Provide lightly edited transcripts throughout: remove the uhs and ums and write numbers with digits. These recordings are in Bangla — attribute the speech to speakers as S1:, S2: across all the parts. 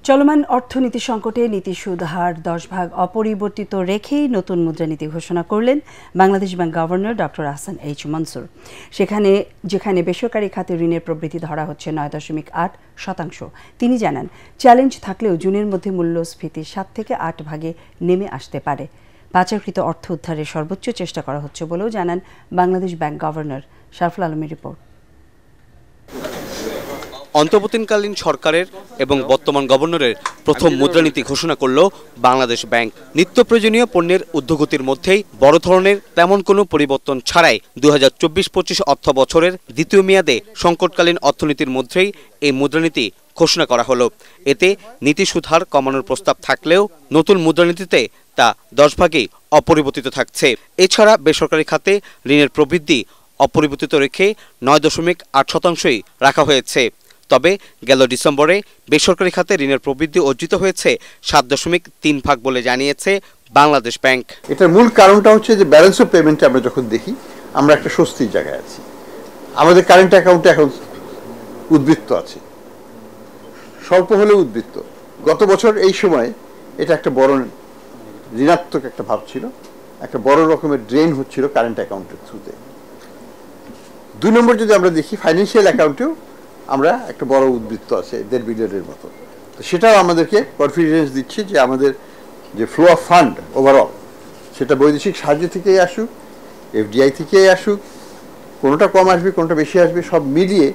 S1: চলমান অর্থনীতি সংকটে নীতি সুদ হার 10 ভাগ অপরিবর্তিত রেখেই নতুন মুদ্রানীতি ঘোষণা করলেন Bangladesh bank governor doctor Ahsan H Mansur. যেখানে বেসরকারি খাতে ঋণের প্রবৃদ্ধি ধরা হচ্ছে 9.8%। তিনি জানান, চ্যালেঞ্জ থাকলেও জুনের মধ্যে মূল্যস্ফীতি 7 থেকে 8 ভাগে নেমে আসতে পারে। পাচারকৃত অর্থ উদ্ধারের সর্বোচ্চ চেষ্টা করা হচ্ছে বলেও জানান বাংলাদেশ ব্যাংক গভর্নর। শারফুল আলমের রিপোর্ট।
S2: অন্তর্বর্তীকালীন সরকারের এবং বর্তমান গভর্নরের প্রথম মুদ্রানীতি ঘোষণা করল বাংলাদেশ ব্যাংক। নিত্য প্রয়োজনীয় পণ্যের ঊর্ধ্বগতির মধ্যেই বড় ধরনের তেমন কোনো পরিবর্তন ছাড়াই 2024-25 অর্থ বছরের দ্বিতীয় মেয়াদে সংকটকালীন অর্থনীতির মধ্যেই এই মুদ্রানীতি ঘোষণা করা হলো। এতে নীতি সুদ হার কমানোর প্রস্তাব থাকলেও নতুন মুদ্রানীতিতে তা 10 ভাগেই অপরিবর্তিত থাকছে। এছাড়া বেসরকারি খাতে ঋণের প্রবৃদ্ধি অপরিবর্তিত রেখে 9.8%ই রাখা হয়েছে। তবে গেল ডিসেম্বরে বেসরকারি খাতে ঋণের প্রবৃদ্ধি অর্জিত হয়েছে 7.3 ভাগ বলে জানিয়েছে বাংলাদেশ ব্যাংক।
S3: এটার মূল কারণটা হচ্ছে যে ব্যালেন্স অফ পেমেন্টে আমরা যখন দেখি আমরা একটা স্বস্তির জায়গায় আছি। আমাদের কারেন্ট অ্যাকাউন্টে এখন উদ্বৃত্ত আছে, স্বল্প হলেও উদ্বৃত্ত। গত বছর এই সময় এটা একটা বড় ঋণাত্মক একটা ভাব ছিল, একটা বড় রকমের ড্রেন হচ্ছিল কারেন্ট অ্যাকাউন্টের থ্রুতে। 2 নম্বর যদি আমরা দেখি, ফাইন্যান্সিয়াল অ্যাকাউন্টেও আমরা একটা বড় উদ্বৃত্ত আছে 1.5 বিলিয়নের মতো। তো সেটাও আমাদেরকে কনফিডেন্স দিচ্ছে যে আমাদের যে ফ্লো অফ ফান্ড ওভারঅল, সেটা বৈদেশিক সাহায্য থেকেই আসুক, এফডিআই থেকেই আসুক, কোনোটা কম আসবে কোনোটা বেশি আসবে, সব মিলিয়ে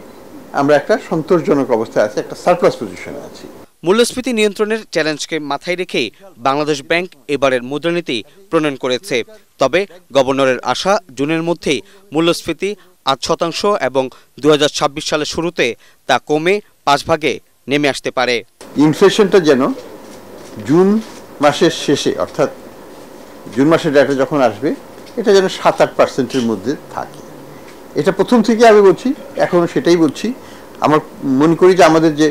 S3: আমরা একটা সন্তোষজনক অবস্থায় আছি, একটা সারপ্লাস পজিশনে আছি।
S2: মূল্যস্ফীতি নিয়ন্ত্রণের চ্যালেঞ্জকে মাথায় রেখেই বাংলাদেশ ব্যাংক এবারের মুদ্রানীতি প্রণয়ন করেছে। তবে গভর্নরের আশা, জুনের মধ্যেই মূল্যস্ফীতি 8% এবং 2026 সালের শুরুতে তা কমে 5 ভাগে নেমে আসতে পারে।
S3: ইনফ্লেশনটা যেন জুন মাসের শেষে, অর্থাৎ জুন মাসের ডেটা যখন আসবে, এটা যেন 7-8%-এর মধ্যে থাকে। এটা প্রথম থেকে আমি বলছি, এখনো সেটাই বলছি। আমার মনে করি যে আমাদের যে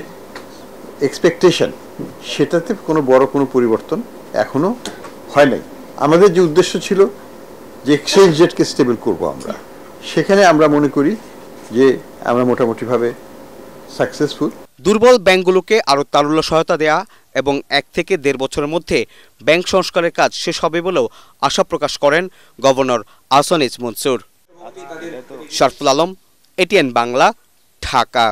S3: এক্সপেকটেশন, সেটাতে বড় কোনো পরিবর্তন এখনো হয় নাই। আমাদের যে উদ্দেশ্য ছিল যে এক্সচেঞ্জ রেটকে স্টেবল করব আমরা, সেখানে আমরা মনে করি যে আমরা মোটামুটিভাবে সাকসেসফুল।
S2: দুর্বল ব্যাংকগুলোকে আরও তারল্য সহায়তা দেয়া এবং 1 থেকে 1.5 বছরের মধ্যে ব্যাংক সংস্কারের কাজ শেষ হবে বলেও আশা প্রকাশ করেন governor Ahsan H Mansur. Sharful Alam, ATN Bangla, Dhaka.